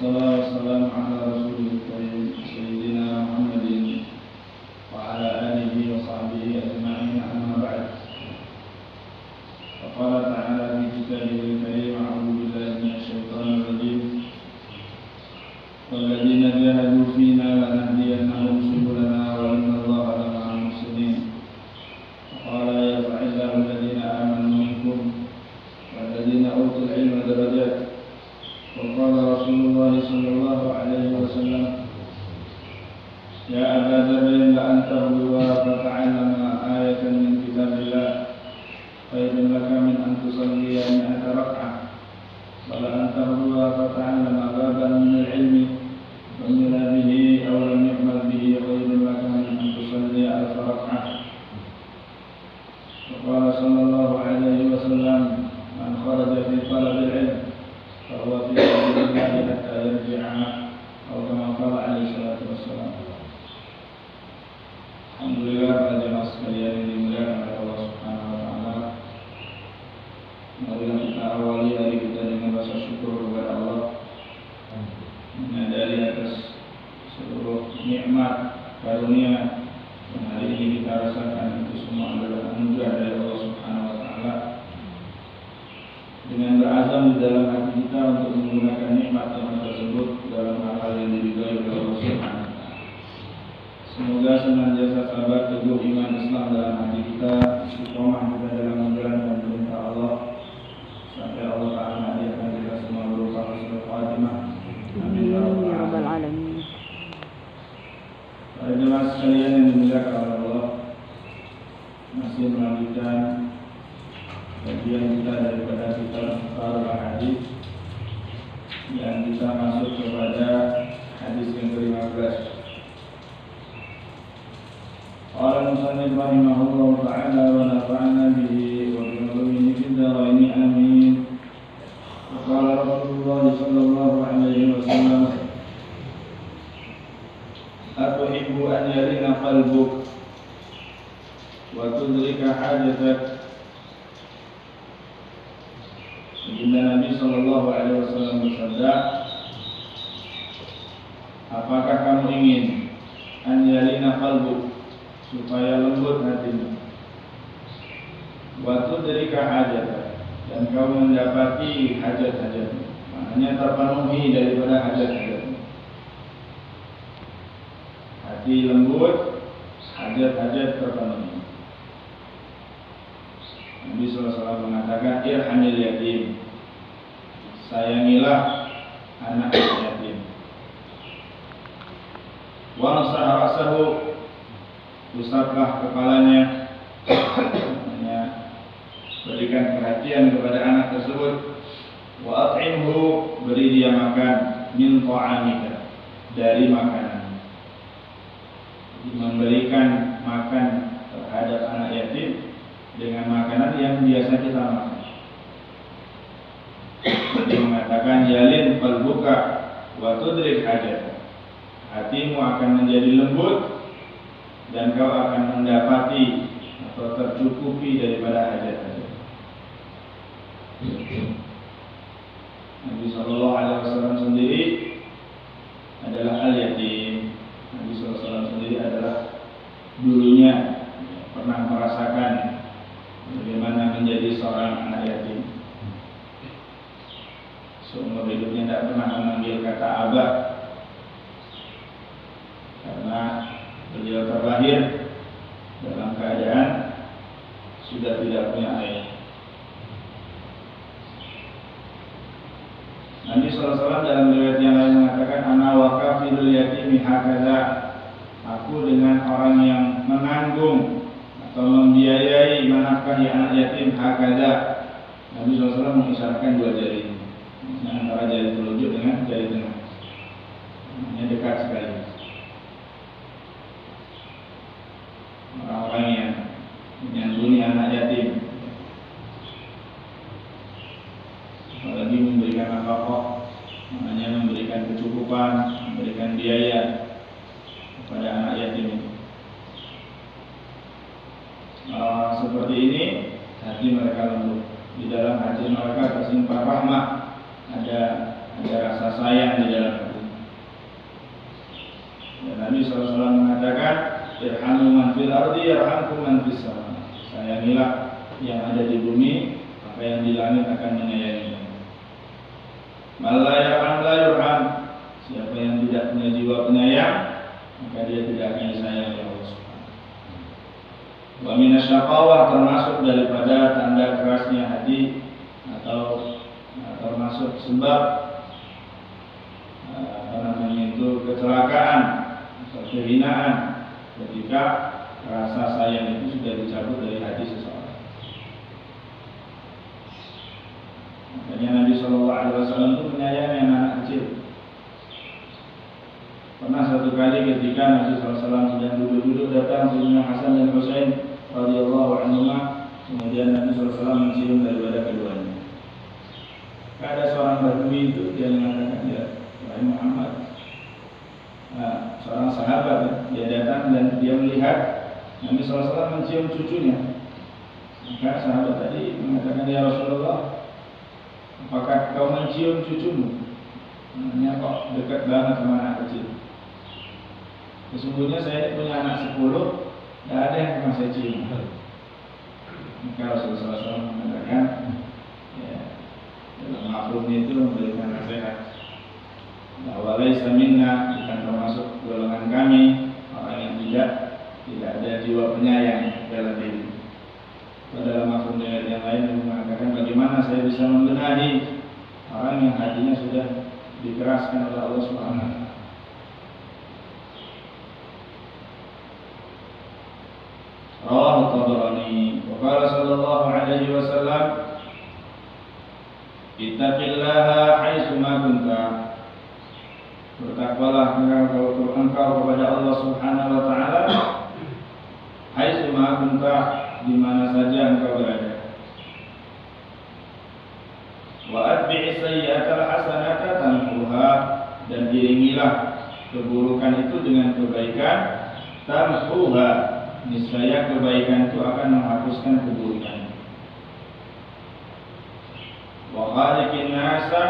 Wassalatu wassalamu ala rasulil karim Sayyidina Muhammadin wa ala alihi wa sahbihi ajma'in, amma ba'd. Faqala ta'ala fi kitabihil karim, a'udzu billahi minasy syaithanir rajim. Walladzina jahadu fina lanahdiyannahum subulana wa innallaha lama'al muhsinin. Faqala yarfa'illahu alladzina amanu minkum walladzina utul ilma darajat. وقال رسول الله صلى الله عليه وسلم يا أبا ذر لأن تغدو فتعلم آية من كتاب الله خير لك من أن تصلي 100 ركعة ولأن تغدو فتعلم بابا من العلم عمل به أو لم يعمل به خير لك من أن تصلي 1000 ركعة. وقال صلى الله عليه وسلم من خرج في طلب العلم فهو في سبيل الله حتى يرجع atau kama qala alaihi salatu wassalam. Alhamdulillah, para jemaah sekalian yang dimuliakan oleh Allah Subhanahu wa taala. Marilah kita awali hari kita dengan rasa syukur kepada Allah, menyadari atas seluruh nikmat karunia yang hari ini kita rasakan, itu semua adalah anugerah dari Allah Subhanahu wa taala. Dengan berazam di dalam hati kita untuk menggunakan nikmat tersebut dalam hal-hal yang diridhai oleh Allah Subhanahu wa taala. Semoga senantiasa sabar teguh iman Islam dalam hati kita, istiqomah kita dalam menjalankan perintah Allah sampai Allah Taala menjadikan kita semua berupa husnul khatimah. Amin ya rabbal alamin. Para jemaah sekalian yang dimuliakan oleh Allah, masih melanjutkan kajian kita daripada kitab Al Hadis yang kita masuk kepada hadis yang ke-15. Qala musannif rahimahullah ta'ala wa nafa'ana bihi wa bi ulumihi fid dharain amin. Qala Rasulullah sallallahu alaihi wasallam atuhibbu an yarina qalbuk wa tudrika hajatak. Ibunda Nabi Sallallahu Alaihi Wasallam bersabda, apakah kamu ingin anjalina qalbu, supaya lembut hatimu, wa tudrika hajat, dan kau mendapati hajat-hajatmu, maknanya terpenuhi daripada hajat-hajatmu. Hati lembut, hajat-hajat terpenuhi. Nabi SAW mengatakan irhamil yatim, sayangilah anak yatim. Wansah ra'sahu, usaplah kepalanya, berikan perhatian kepada anak tersebut. Wa at'imhu, beri dia makan, min ta'amika, dari makanan. Memberikan makan terhadap anak yatim dengan makanan yang biasa kita makan. Dia mengatakan yalin qalbuka wa tudrik hajat, hatimu akan menjadi lembut dan kau akan mendapati atau tercukupi daripada hajat-hajat. Nabi sallallahu alaihi wasallam sendiri adalah al-yatim. Nabi sallallahu alaihi wasallam sendiri adalah dulunya pernah merasakan bagaimana menjadi seorang anak yatim. Seumur hidupnya tidak pernah memanggil kata abah, karena beliau terlahir dalam keadaan sudah tidak punya ayah. Nabi SAW dalam riwayat yang lain mengatakan, ana wa kafilul yatimi hakadha, aku dengan orang yang menanggung atau membiayai menafkahi anak yatim hakadha. Nabi SAW mengisyaratkan dua jari, antara jari telunjuk dengan jari tengah, ini dekat sekali. Orang-orang yang menyantuni anak yatim, apalagi memberikan nafkah, maknanya memberikan kecukupan, memberikan biaya kepada anak yatim itu. Seperti ini hati mereka lembut, di dalam hati mereka tersimpan rahmat, ada rasa sayang di dalam hati. Dan Nabi SAW mengatakan, irhamu man fil ardi yarhamkum man fis sama. Sayangilah yang ada di bumi, maka yang di langit akan menyayangi. Man la yarham la yurham. Siapa yang tidak punya jiwa penyayang, maka dia tidak akan disayangi Allah Subhanahu. Wa minasyaqawah, termasuk daripada tanda kerasnya hati atau termasuk sebab kecelakaan atau kehinaan ketika rasa sayang itu sudah dicabut dari hati seseorang. Makanya Nabi SAW itu menyayangi anak kecil. Pernah satu kali ketika Nabi SAW sedang duduk-duduk, datang Sayyidina Hasan dan Husain radhiyallahu anhuma, kemudian Nabi SAW mencium daripada keduanya. Ada seorang Badui itu, dia mengatakan, ya wahai Muhammad, seorang sahabat, dia datang dan dia melihat Nabi SAW mencium cucunya. Maka sahabat tadi mengatakan, ya Rasulullah, apakah kau mencium cucumu? Namanya kok dekat banget sama anak kecil. Sesungguhnya saya punya anak 10, tidak ada yang pernah saya cium. Maka Rasulullah SAW mengatakan, ya, dalam mafhumnya itu memberikan nasihat bahwa laisa minna, bukan termasuk golongan kami orang yang tidak ada jiwa penyayang dalam diri. Dalam mafhum yang lain mengatakan, bagaimana saya bisa membenahi orang yang hatinya sudah dikeraskan oleh Allah Subhanahu. Rawahu Tabarani. Wa qala sallallahu alaihi wasallam, ittaqillaha haitsu ma kunta. Bertakwalah engkau kepada Allah Subhanahu wa taala haitsu ma kunta, di mana saja engkau berada. Wa atbi'is sayyi'atal hasanata tamhuha, dan iringilah keburukan itu dengan kebaikan. Tamhuha, niscaya kebaikan itu akan menghapuskan keburukan. Wa khaliqin nasa,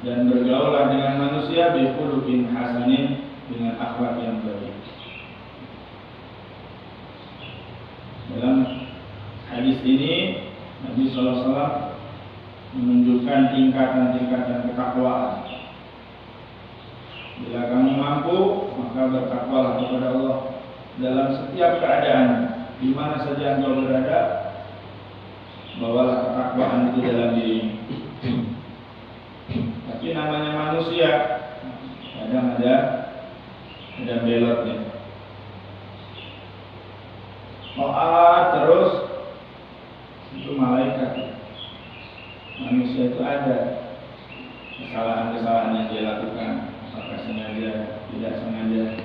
dan bergaulah dengan manusia bi khuluqin hasanin, dengan akhlak yang baik. Dalam hadis ini Nabi SAW menunjukkan tingkatan-tingkatan ketakwaan. Bila kamu mampu, maka bertakwalah kepada Allah dalam setiap keadaan, di mana saja engkau berada. Bawalah ketakwaan itu dalam dirimu. Tapi namanya manusia, kadang ada belotnya. Terus itu malaikat. Manusia itu ada kesalahan-kesalahan yang dia lakukan, apakah sengaja, tidak sengaja.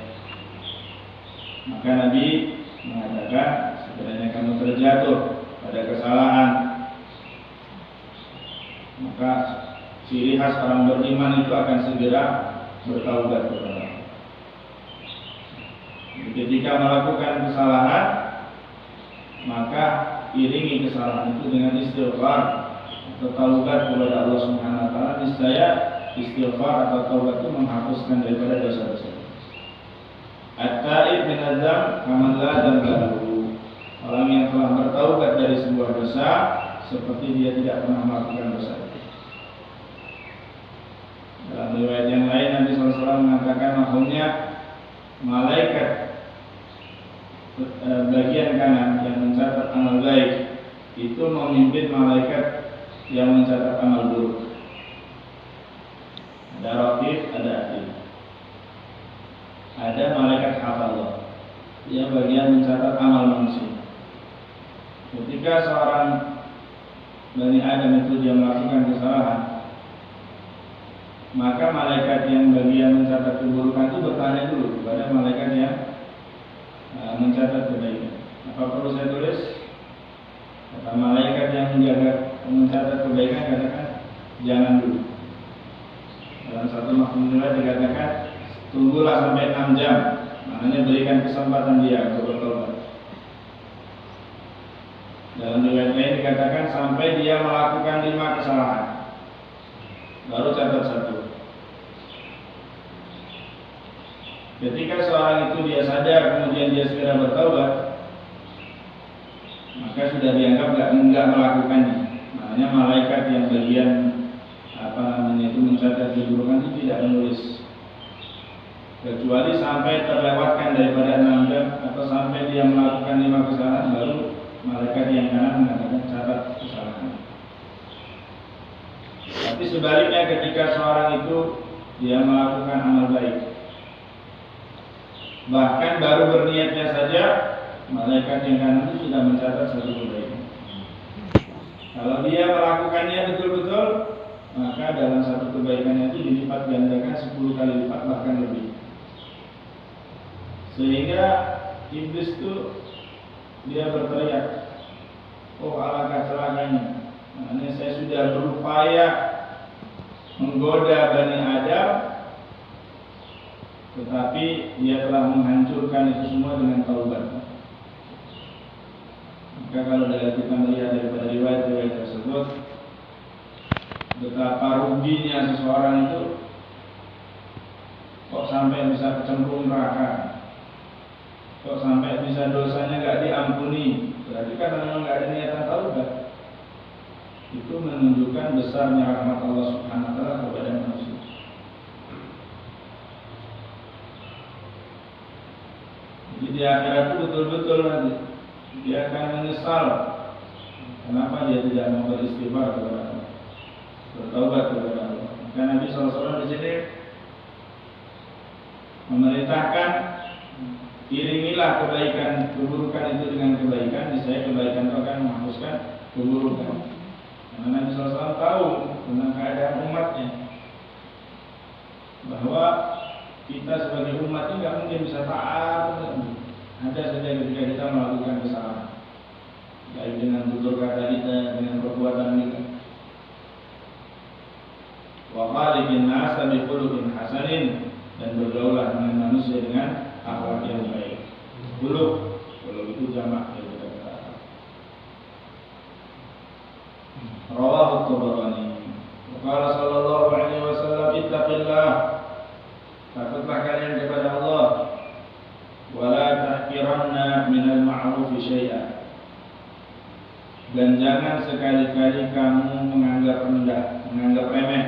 Maka Nabi mengatakan, sekiranya kamu terjatuh pada kesalahan, maka ciri khas orang beriman itu akan segera bertaubat kepada Allah. Ketika melakukan kesalahan, maka iringi kesalahan itu dengan istighfar atau taubat kepada Allah Subhanahu wa taala. Niscaya istighfar atau taubat itu menghapuskan daripada dosa-dosa. At-taib min adzam kaman la dzamba lahu. Orang yang telah bertaubat dari sebuah dosa seperti dia tidak pernah melakukan dosa itu. Dalam riwayat yang lain Nabi SAW mengatakan, maksudnya malaikat bagian kanan yang mencatat amal baik itu memimpin malaikat yang mencatat amal buruk. Ada raqib, ada atid. Ada malaikat hafazah yang bagian mencatat amal manusia. Ketika seorang Bani Adam itu dia melakukan kesalahan, maka malaikat yang bagian mencatat keburukan itu bertanya dulu kepada malaikat yang mencatat kebaikan. Apa perlu saya tulis? Kata malaikat yang mencatat kebaikan katakan, jangan dulu. Dalam satu mafhum dikatakan, tunggulah sampai 6 jam. Maknanya berikan kesempatan dia untuk bertobat. Dalam riwayat lain dikatakan sampai dia melakukan 5 kesalahan. baru catat 1. Ketika seorang itu dia sadar kemudian dia segera bertaubat, maka sudah dianggap enggak melakukannya. Makanya malaikat yang bagian itu mencatat keburukan itu tidak menulis, kecuali sampai terlewatkan daripada 6 jam atau sampai dia melakukan 5 kesalahan, baru malaikat yang kanan mengatakan catat kesalahan. Tapi sebaliknya ketika seorang itu dia melakukan amal baik, bahkan baru berniatnya saja, malaikat yang kanan itu sudah mencatat 1 kebaikan. Kalau dia melakukannya betul-betul, maka dalam 1 kebaikannya itu dilipat gandakan 10 kali lipat bahkan lebih. Sehingga iblis itu dia berteriak, oh alangkah celakanya, makanya saya sudah berupaya menggoda Bani Adam, tetapi dia telah menghancurkan itu semua dengan taubat. Maka kalau kita melihat daripada riwayat-riwayat tersebut, betapa ruginya seseorang itu kok sampai bisa kecemplung neraka, kok sampai bisa dosanya nggak diampuni. Berarti kan memang nggak ada niatan taubat. Itu menunjukkan besarnya rahmat Allah Subhanahu wa taala kepada manusia. Jadi di akhirat itu betul-betul nanti dia akan menyesal kenapa dia tidak mau beristighfar kepada Allah, bertaubat kepada Allah. Maka Nabi SAW di sini memerintahkan, iringilah kebaikan, keburukan itu dengan kebaikan, niscaya kebaikan itu akan menghapuskan keburukan. Karena Nabi SAW tahu tentang keadaan umatnya, bahwa kita sebagai umat ini tidak mungkin bisa taat. Ada saja ketika kita melakukan kesalahan, baik dengan tutur kata kita, dengan perbuatan kita. Wa khaliqin nas bi khuluqin hasanin, dan bergaulah dengan manusia dengan akhlak yang baik. Khuluq itu jamak dari kata-kata. Rawahu Tabarani. Qala sallallahu alaihi wasallam, ittaqillah, takutlah kalian kepada Allah, wala tahqiranna minal ma'ruf syai'a, dan jangan sekali-kali kamu menganggap rendah, menganggap remeh,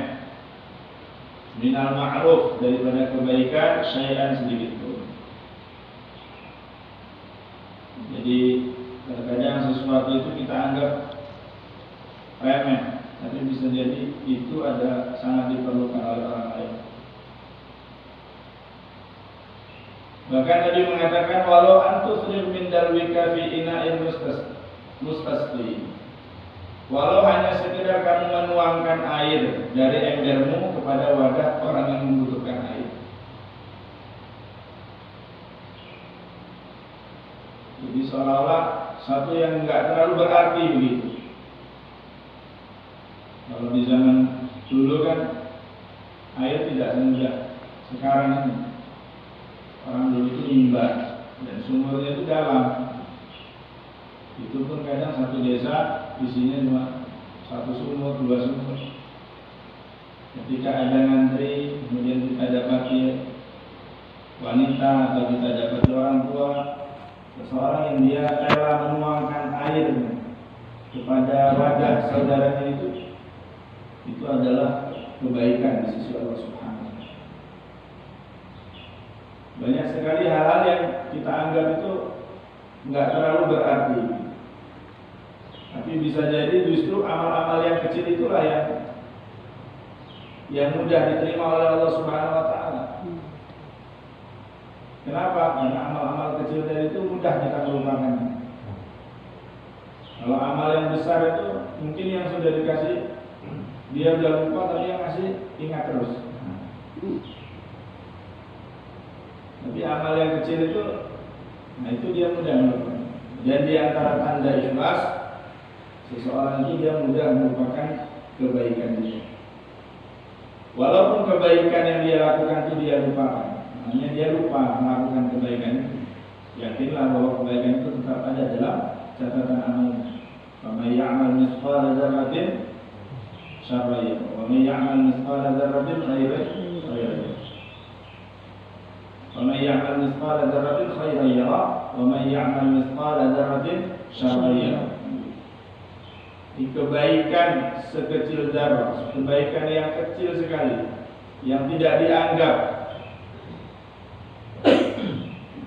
minal ma'ruf, daripada kebaikan, syai'an, sedikit pun. Jadi terkadang sesuatu itu kita anggap remeh, tapi bisa jadi itu ada sangat diperlukan oleh orang lain. Bahkan Nabi mengatakan, walau antusrif min dalwika fi ina'in mustasqi, walau hanya sekedar kamu menuangkan air dari embermu kepada wadah orang yang membutuhkan air. Jadi seolah-olah satu yang enggak terlalu berarti begitu. Kalau di zaman dulu kan air tidak semudah sekarang ini. Orang dulu itu nimba dan sumurnya itu dalam. Itu pun kadang satu desa isinya cuma 1 sumur, 2 sumur. Ketika ada ngantri, kemudian kita dapati wanita atau kita dapati orang tua, seseorang yang dia rela menuangkan air kepada wadah saudaranya itu adalah kebaikan di sisi Allah Subhanahu. Banyak sekali hal-hal yang kita anggap itu nggak terlalu berarti, tapi bisa jadi justru amal-amal yang kecil itulah yang mudah diterima oleh Allah Subhanahu wa taala. Kenapa? Karena amal-amal kecil tadi itu mudah kita melupakan. Kalau amal yang besar itu mungkin yang sudah dikasih dia udah lupa, tapi yang ngasih ingat terus. Tapi amal yang kecil itu, nah itu dia mudah melupakan. Dan di antara tanda ikhlas, seseorang itu dia mudah melupakan kebaikan dia. Walaupun kebaikan yang dia lakukan itu dia lupakan, maknanya dia lupa melakukan kebaikan itu. Yakinlah bahwa kebaikan itu tetap ada dalam catatan amalnya. Faman ya'mal mithqala dzarratin syarran yara. Wa may ya'mal mithqala dzarratin khairan yara. Wa may ya'mal mithqala dzarratin khairan yara, wa may ya'mal mithqala dzarratin syarran yara. Kebaikan sekecil zarah, kebaikan yang kecil sekali, yang tidak dianggap,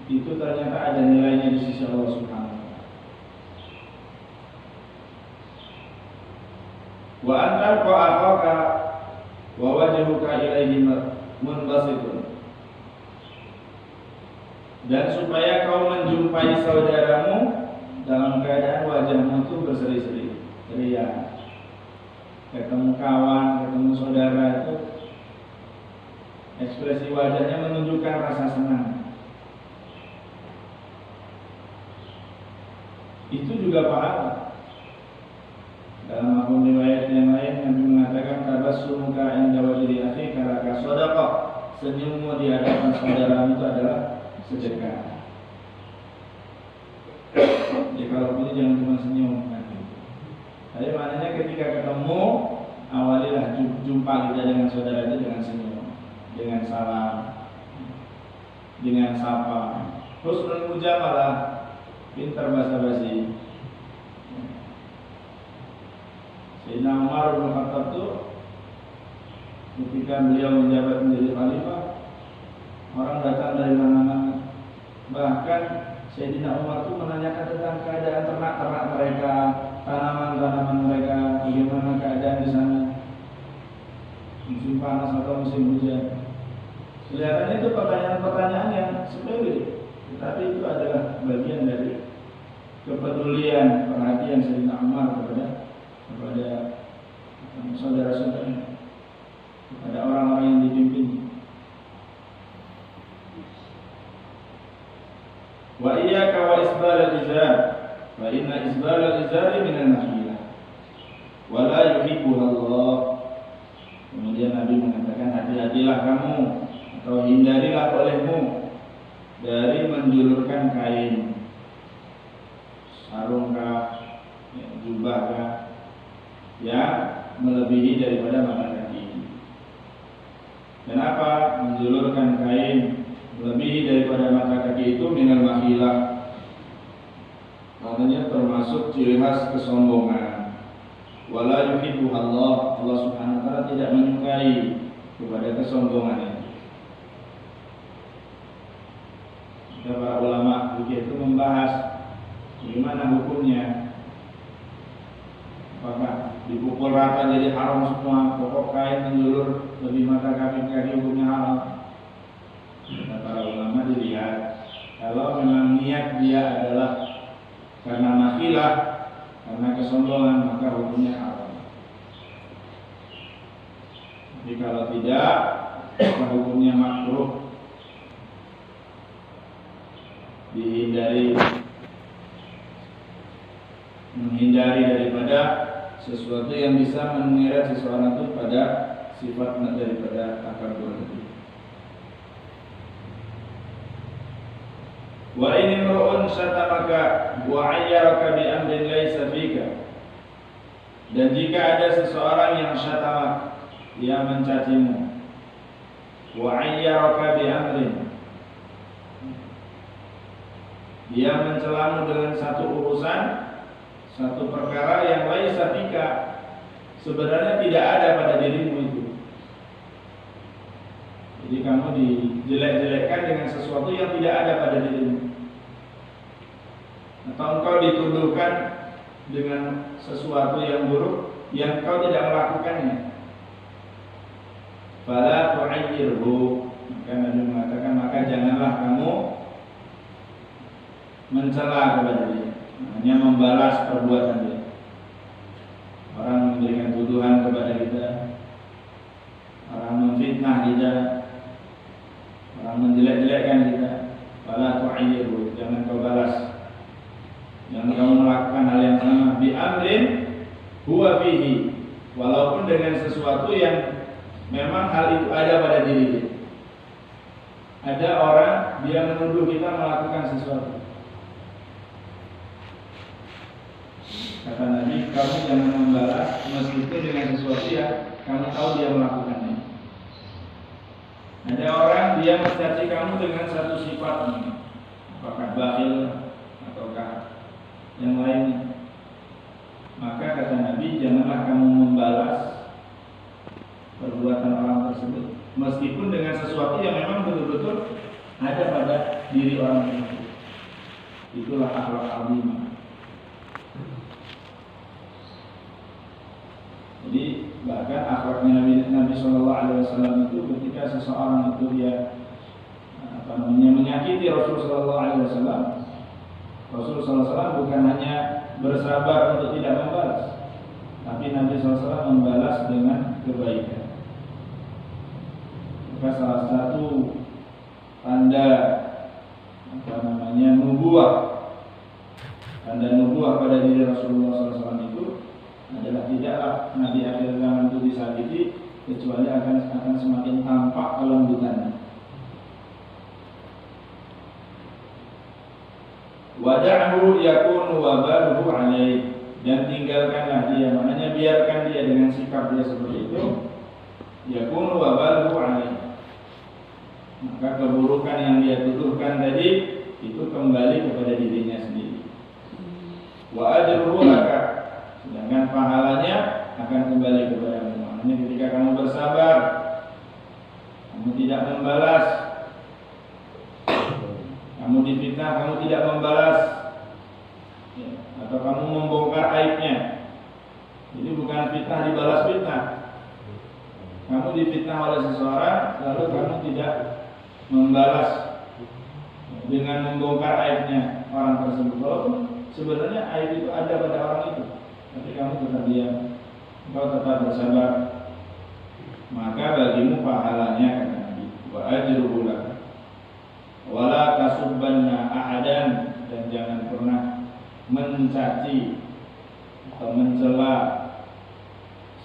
itu ternyata ada nilainya di sisi Allah Subhanahu wa ta'ala. Wa antal qa'akhaka wa wajhuka ilaihi munbasitun. Dan supaya kau menjumpai saudaramu dalam keadaan wajahmu itu berseri-seri. Jadi ya, ketemu kawan, ketemu saudara itu ekspresi wajahnya menunjukkan rasa senang. Itu juga pahala. Dalam akun riwayat yang lain Nabi mengatakan tabassumuka inda wajhi akhika laka shadaqah. Senyummu di hadapan saudaramu itu adalah sedekah. Jadi kalau ini jangan cuma senyum. Jadi maknanya ketika ketemu, awalilah jumpa kita dengan saudara itu dengan senyum, dengan salam, dengan sapa. Husnul mujamalah, pintar basa-basi. Sayyidina Umar bin Khattab itu ketika beliau menjabat menjadi khalifah, orang datang dari mana-mana. Bahkan Sayyidina Umar itu menanyakan tentang keadaan ternak-ternak mereka, tanaman-tanaman mereka, bagaimana keadaan di sana, musim panas atau musim hujan. Kelihatannya itu pertanyaan-pertanyaan yang sepele, tetapi itu adalah bagian dari kepedulian, perhatian Sayyidina Umar kepada saudara-saudaranya, kepada orang-orang yang dipimpin. Wa iyyaka wa isbal al-izar, fa inna isbal al-izari min al-mahillah wa la yuhibbuha Allah. Kemudian Nabi mengatakan, hati-hatilah kamu atau hindarilah olehmu dari menjulurkan kain, sarungkah, jubahkah, yang melebihi daripada mata kaki. Kenapa menjulurkan kain melebihi daripada mata kaki itu? Minal mahilah, maknanya termasuk ciri khas kesombongan. Wala yuhibbuha Allah, Allah Subhanahu wa ta'ala tidak menyukai kepada kesombongan itu. Para ulama fikih itu membahas bagaimana hukumnya. Apakah dipukul rata jadi haram semua, pokok kain menjulur lebih mata kaki hukumnya haram? Kata para ulama dilihat, kalau memang niat dia adalah karena makhilah, karena kesombongan, maka hukumnya haram. Tapi kalau tidak, maka hukumnya makruh. Menghindari daripada sesuatu yang bisa menyeret seseorang itu pada sifat daripada takabur tadi. Wa in imru'un syatamaka wa 'ayyaraka bi amrin laysa fika. Dan jika ada seseorang yang syatamak, dia mencacimu, wa 'ayyaraka bi amrin, dia mencelamu dengan satu urusan, satu perkara yang laysa fika, sebenarnya tidak ada pada dirimu itu. Jadi kamu dijelek-jelekkan dengan sesuatu yang tidak ada pada dirimu, atau engkau dituduhkan dengan sesuatu yang buruk yang kau tidak melakukannya. Fala tu'ayyirhu, maka Nabi mengatakan, maka janganlah kamu mencela kepada dia, hanya membalas perbuatan dia. Orang memberikan tuduhan kepada kita, orang memfitnah kita, orang menjelek-jelekkan kita, fala tu'ayyirhu, jangan kau balas. Jangan kamu melakukan hal yang sama, bi amrin huwa fihi, walaupun dengan sesuatu yang memang hal itu ada pada diri dia. Ada orang dia menuduh kita melakukan sesuatu, Kata Nabi, kamu jangan membalas meskipun dengan sesuatu yang kamu tahu dia melakukannya. Ada orang dia mencaci kamu dengan satu sifat, apakah bakhil ataukah yang lainnya. Maka kata Nabi, janganlah kamu membalas perbuatan orang tersebut meskipun dengan sesuatu yang memang betul-betul ada pada diri orang tersebut. Itulah akhlak azimah. Jadi bahkan akhlaknya Nabi SAW itu ketika seseorang itu dia menyakiti Rasulullah SAW, Rasulullah SAW bukan hanya bersabar untuk tidak membalas, tapi Nabi SAW membalas dengan kebaikan. Maka salah satu tanda nubuwah, tanda nubuwah pada diri Rasulullah SAW itu adalah tidaklah Nabi akhir zaman itu disakiti kecuali akan semakin tampak kelembutannya. Wada'hu yakunu wabaluhu alaih, dan tinggalkanlah dia, maknanya biarkan dia dengan sikap dia seperti itu. Yakunu wabaluhu alaih, maka keburukan yang dia tuduhkan tadi itu kembali kepada dirinya sendiri. Wa ajruhu laka, sedangkan pahalanya akan kembali kepadamu. Maknanya ketika kamu bersabar, kamu tidak membalas, kamu difitnah, kamu tidak membalas, atau kamu membongkar aibnya. Jadi bukan fitnah dibalas fitnah. Kamu difitnah oleh seseorang, lalu kamu tidak membalas dengan membongkar aibnya orang tersebut. Walaupun sebenarnya aib itu ada pada orang itu, tapi kamu tetap diam, engkau tetap bersabar, maka bagimu pahalanya, kata Nabi. Wa ajruhu laka wala tasubbanna ahadan, dan jangan pernah mencaci atau mencela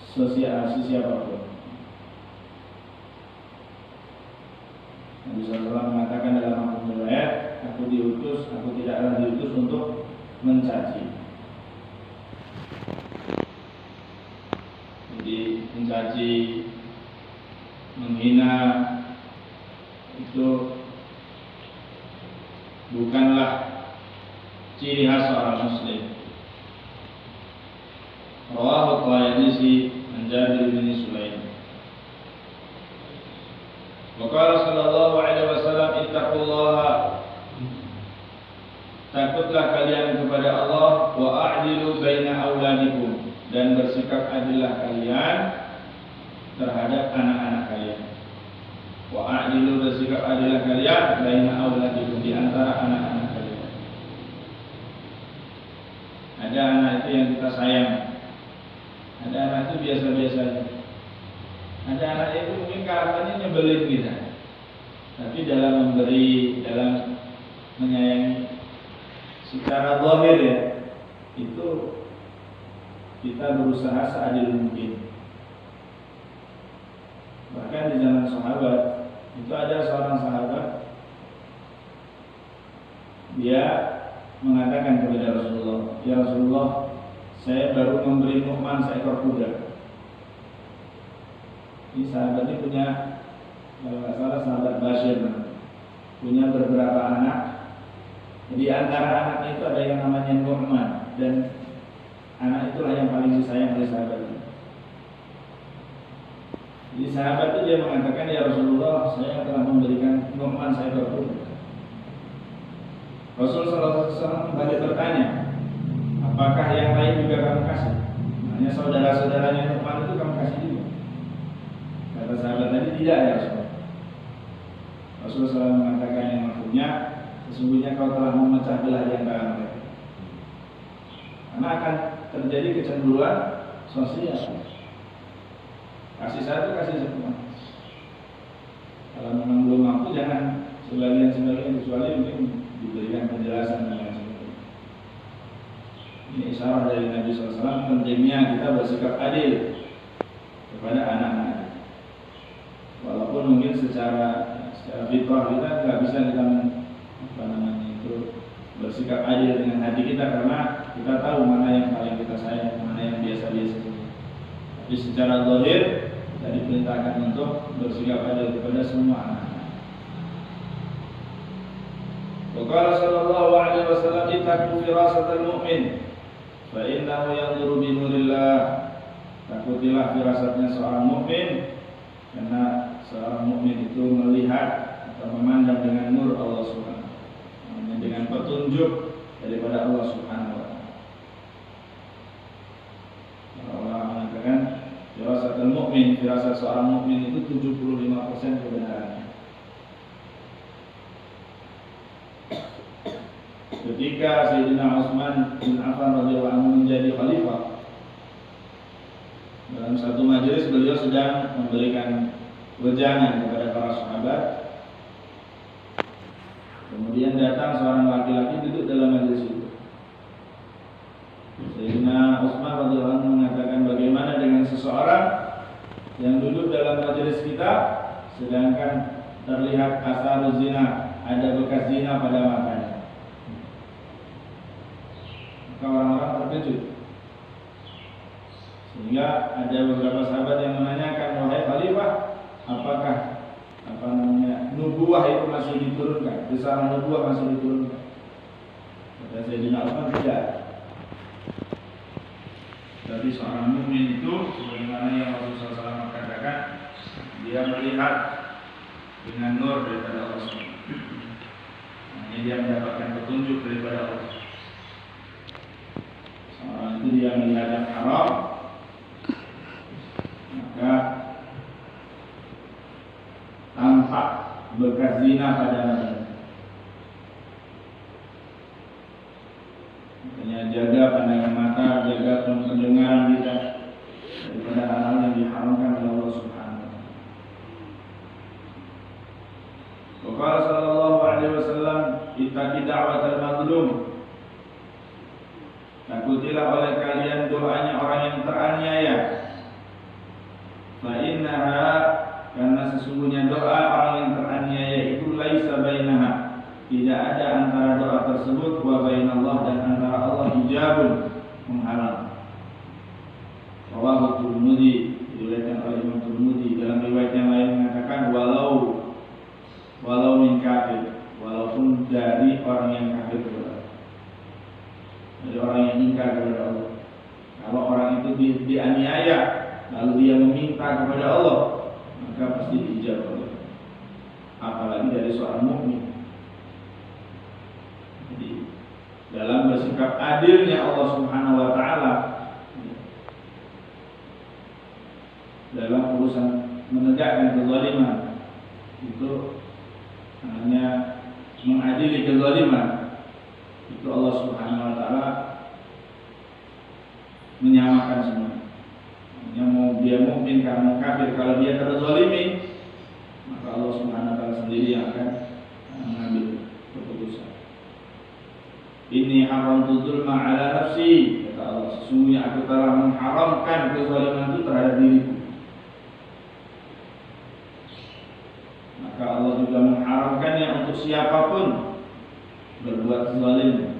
siapapun. Nabi SAW mengatakan dalam hadis riwayat, aku tidaklah diutus untuk mencaci. Jadi mencaci, menghina itu bukanlah ciri khas seorang muslim. Rawahu At-Tayalisi an Jabir bin Sulaim. Wa qala sallallahu alaihi wasallam, ittaqullaha, takutlah kalian kepada Allah, wa a'dilu baina auladikum, dan bersikap adillah kalian terhadap anak-anak kalian. Wa a'dilu, bersikap adillah kalian baina auladikum, di antara anak-anak kalian. Ada anak itu yang kita sayang, ada anak itu biasa-biasa aja. Ada anak itu mungkin karakternya nyebelin kita, tapi dalam memberi, dalam menyayangi secara zahir ya, itu kita berusaha seadil mungkin. Bahkan di zaman sahabat itu ada seorang sahabat, dia mengatakan kepada Rasulullah, ya Rasulullah, saya baru memberi Nu'man seekor kuda. Ini sahabat ini punya, kalau nggak salah sahabat Bashir, punya beberapa anak. Di antara anaknya itu ada yang namanya Nu'man, dan anak itulah yang paling disayang oleh sahabat itu. Jadi sahabat itu dia mengatakan, ya Rasulullah, saya telah memberikan Nu'man seekor kuda. Rasulullah SAW kembali bertanya, apakah yang lain juga kamu kasih? Hanya saudara-saudaranya Nu'man itu kamu kasih juga? Kata sahabat tadi, tidak ya Rasulullah. Rasulullah SAW mengatakan yang maksudnya, sesungguhnya kau telah memecah belah di antara mereka. Karena akan terjadi kecenderungan sosial. Kasih satu, kasih semua. Kalau memang belum mampu, jangan sebagian-sebagian, kecuali mungkin diberikan penjelasan dan lain sebagainya. Ini isyarat dari Nabi SAW pentingnya kita bersikap adil kepada anak-anak. Walaupun mungkin secara fitrah kita nggak bisa kita bersikap adil dengan hati kita, karena kita tahu mana yang paling kita sayang, mana yang biasa-biasa saja. Tapi secara zahir kita diperintahkan untuk bersikap adil kepada semua anak-anak. Qala sallallahu alaihi wasallam, ittaqu firasatal mu'min fa innahu yanzuru bi nurillah. Takutilah firasatnya seorang mukmin, karena seorang mukmin itu melihat atau memandang dengan nur Allah Subhanahu wa ta'ala, dengan petunjuk daripada Allah Subhanahu wa ta'ala. Allah mengatakan firasatul mukmin, firasat seorang mukmin itu 75% kebenarannya. Ketika Sayyidina Utsman bin Affan radhiyallahu anhu menjadi khalifah, dalam satu majelis beliau sedang memberikan wejangan kepada para sahabat. Kemudian datang seorang laki-laki duduk dalam majelis itu. Sayyidina Utsman radhiyallahu anhu mengatakan, bagaimana dengan seseorang yang duduk dalam majelis kita sedangkan terlihat asar zina, ada bekas zina pada matanya. Maka orang-orang terkejut. Sehingga ada beberapa sahabat yang menanyakan, wahai khalifah, apakah nubuwah itu masih diturunkan, risalah nubuwah masih diturunkan? Kata Sayyidina Utsman, tidak. Tapi seorang mukmin itu sebagaimana yang Rasulullah SAW katakan, dia melihat dengan nur daripada Allah SWT. Hanya dia mendapatkan petunjuk daripada Allah. Seorang itu dia melihat yang haram, maka tampak bekas zina pada matanya. Makanya jaga pandangan mata, jaga pendengaran kita daripada hal-hal yang diharamkan oleh Allah Subhanahu wa ta'ala. Qala sallallahu alaihi wasallam, ittaqi da'watal mazlum. Takutilah oleh kalian doanya orang yang teraniaya. Fa innaha, karena sesungguhnya doa orang yang teraniaya itu laisa bainaha, tidak ada antara doa tersebut wa bainallah, dan antara Allah hijabun, menghalang. Rawahu Tirmidzi, diriwayatkan oleh Imam Tirmidzi. Dalam riwayat yang lain mengatakan walau min kafir, walaupun dari orang yang kafir kepada Allah, dari orang yang ingkar kepada Allah. Kalau orang itu dianiaya lalu dia meminta kepada Allah, maka pasti diijabah oleh Allah. Apalagi dari seorang mukmin. Jadi dalam bersikap adilnya Allah Subhanahu wa ta'ala dalam urusan menegakkan kezaliman, itu hanya mengadili kezaliman, itu Allah Subhanahu wa ta'ala menyamakan semua. Yang mau dia mukmin, karena kafir, kalau dia terzalimi, maka Allah Subhanahu wa ta'ala sendiri yang akan mengambil keputusan. Inni haramtu dzulma ala nafsi, kata Allah, sesungguhnya aku telah mengharamkan kezaliman itu terhadap diriku. Maka Allah juga mengharamkannya untuk siapapun berbuat zalim.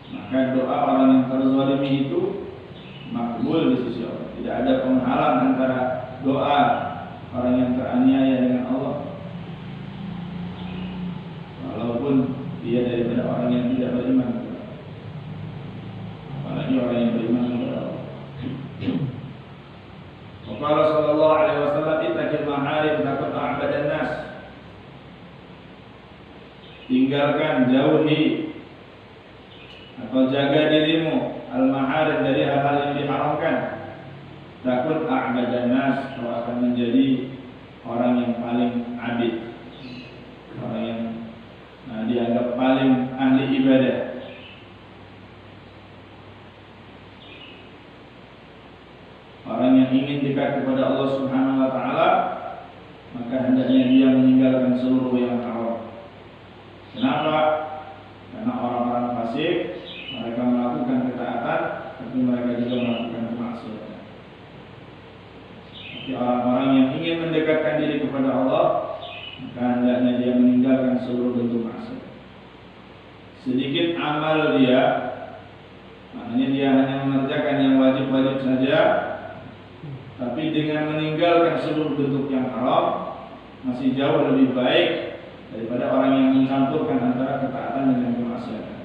Maka doa orang yang terzalimi itu makbul di sisi Allah. Tidak ada penghalang antara doa orang yang teraniaya dengan Allah, walaupun dia daripada orang yang tidak beriman, apalagi orang yang beriman kepada Allah. Qala sallallahu alaihi wasallam, ittaqil maharim takut a'badan nas. Tinggalkan, jauhi atau jaga dirimu al-maharim, dari hal-hal yang diharamkan. Takut a'badan nas, kau akan menjadi orang yang paling abid, orang yang dianggap paling ahli ibadah. Orang yang ingin dekat kepada Allah Subhanahu wa ta'ala, maka hendaknya dia meninggalkan seluruh yang haram. Kenapa? Karena orang-orang fasik, mereka melakukan ketaatan, tapi mereka juga melakukan kemaksiatan. Tapi orang-orang yang ingin mendekatkan diri kepada Allah, maka hendaknya dia meninggalkan seluruh bentuk maksiat. sedikit amal dia, maknanya dia hanya mengerjakan yang wajib-wajib saja, tapi dengan meninggalkan seluruh bentuk yang haram, masih jauh lebih baik daripada orang yang mencampurkan antara ketaatan dengan kemaksiatan.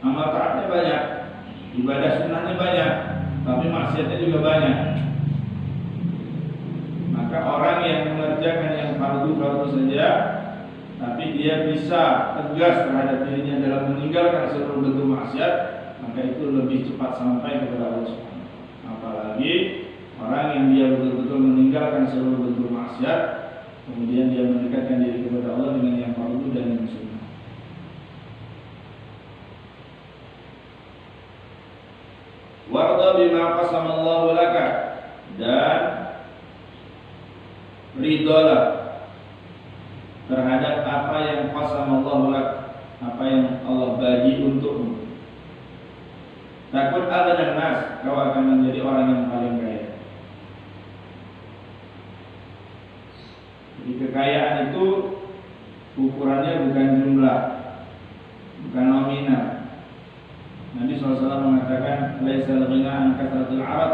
Amal taatnya banyak, ibadah sunnahnya banyak, tapi maksiatnya juga banyak. Maka orang yang mengerjakan yang fardu-fardu saja, tapi dia bisa tegas terhadap dirinya dalam meninggalkan seluruh bentuk maksiat, maka itu lebih cepat sampai kepada Allah Subhanahu wa taala. Apalagi orang yang dia betul-betul meninggalkan seluruh bentuk maksiat, kemudian dia mendekatkan diri kepada Allah dengan yang fardu dan yang sunnah. Warda bima qasamallahu laka, dan ridhalah terhadap apa yang qasamallahu lak, apa yang Allah bagi untukmu. Takut aghnan nas, kau akan menjadi orang yang paling kaya. Jadi kekayaan itu ukurannya bukan jumlah, bukan nominal. Nabi SAW mengatakan, laisal ghina an kathratil arad,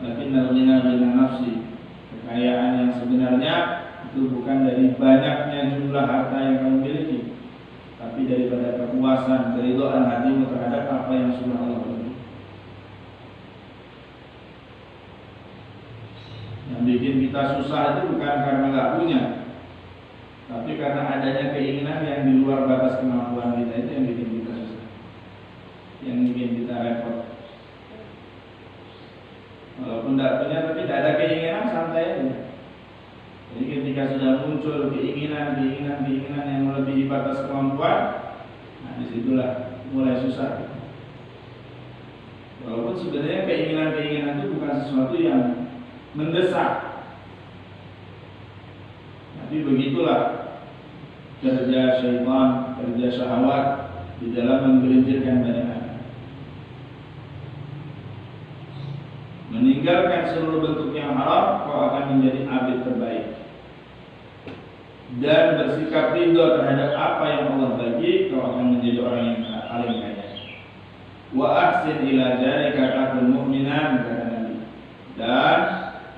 lakinnal ghina ghina nafsi. Kekayaan yang sebenarnya itu bukan dari banyaknya jumlah harta yang kamu miliki, tapi daripada kepuasan, keridhaan hatimu terhadap apa yang sudah Allah beri. Yang bikin kita susah itu bukan karena nggak punya, tapi karena adanya keinginan yang di luar batas kemampuan kita, itu yang bikin kita susah, yang bikin kita repot. Walaupun tidak punya, tapi tidak ada keinginan, santai aja. Jadi ketika sudah muncul keinginan yang melebihi batas kemampuan, nah disitulah mulai susah. Walaupun sebenarnya keinginan itu bukan sesuatu yang mendesak, tapi begitulah kerja syaitan, kerja syahwat di dalam menggelincirkan banyak hal. Meninggalkan seluruh bentuk yang haram, kau akan menjadi abid terbaik. Dan bersikap ridho terhadap apa yang Allah bagi, kau akan menjadi orang yang paling kaya. Wa ahsin ila jarika takun mu'minan, kata Nabi. Dan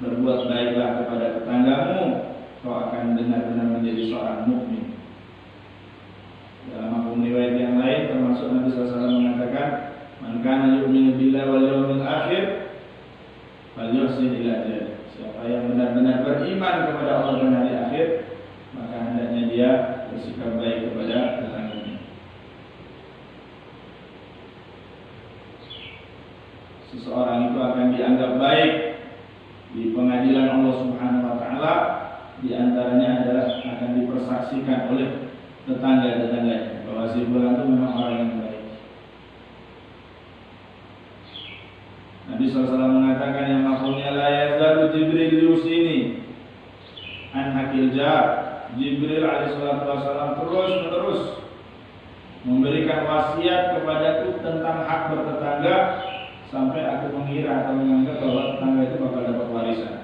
berbuat baiklah kepada tetanggamu, kau akan benar-benar menjadi seorang mukmin. Dalam hukum riwayat yang lain, termasuk Nabi SAW mengatakan, man kana yu'minu billahi wal yawmil akhir falyuhsin ila jarika. Siapa yang benar-benar beriman kepada Allah dan hari akhir, maka hendaknya dia bersikap baik kepada tetangganya. Seseorang itu akan dianggap baik di pengadilan Allah Subhanahu wa taala, di antaranya adalah akan dipersaksikan oleh tetangga-tetangganya bahwa si fulan itu memang orang yang baik. Nabi SAW mengatakan yang maksudnya la yazalu Jibril yusini an hakil jar. Jibril alaihissalam terus memberikan wasiat kepadaku tentang hak bertetangga, sampai aku mengira atau menganggap bahwa tetangga itu bakal dapat warisan.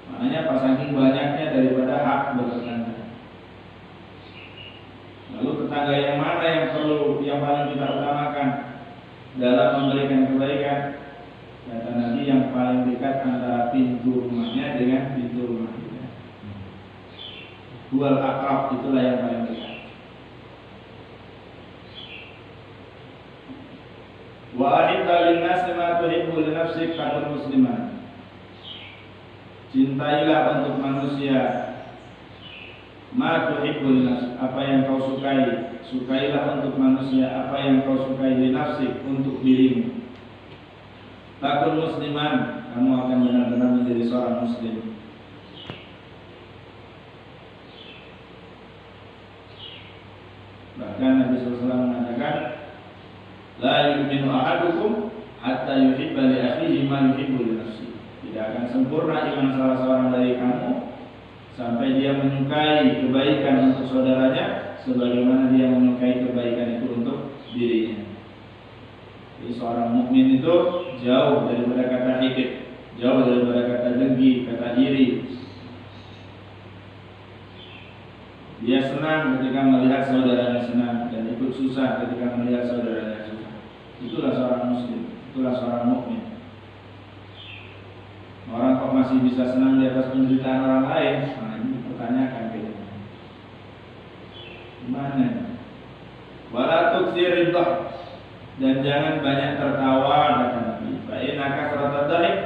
Maknanya pas saking banyaknya daripada hak bertetangga. Lalu tetangga yang mana yang paling kita utamakan dalam memberikan kebaikan? Kata Nabi, yang paling dekat antara pintu rumahnya dengan pintu rumah kita. Dual akrab, itulah yang paling dekat. Wa ahibba lin-nasi ma tuhibbu li nafsik katul musliman. Cintailah untuk manusia ma tuhibbu li nafsik, apa yang kau sukai. Sukailah untuk manusia apa yang kau sukai li nafsik, untuk dirimu. Takun musliman, kamu akan benar-benar menjadi seorang muslim. Bahkan Nabi SAW mengatakan, la yu'minu ahadukum hatta yuhibba li akhihi ma yuhibbu li nafsihi. Tidak akan sempurna iman salah seorang dari kamu sampai dia menyukai kebaikan untuk saudaranya sebagaimana dia menyukai kebaikan itu untuk dirinya. Jadi seorang mukmin itu jauh daripada kata hikid, jauh daripada kata dengki, kata iri. Dia senang ketika melihat saudaranya senang dan ikut ikut susah ketika melihat saudaranya susah. Itulah seorang muslim, itulah seorang mukmin. Orang kok masih bisa senang di atas penderitaan orang lain? Nah, ini pertanyakan kayaknya. Gimana? Wala tuksirid dhahk, dan jangan banyak tertawa, kata Nabi. Fa inna kasratad dhahik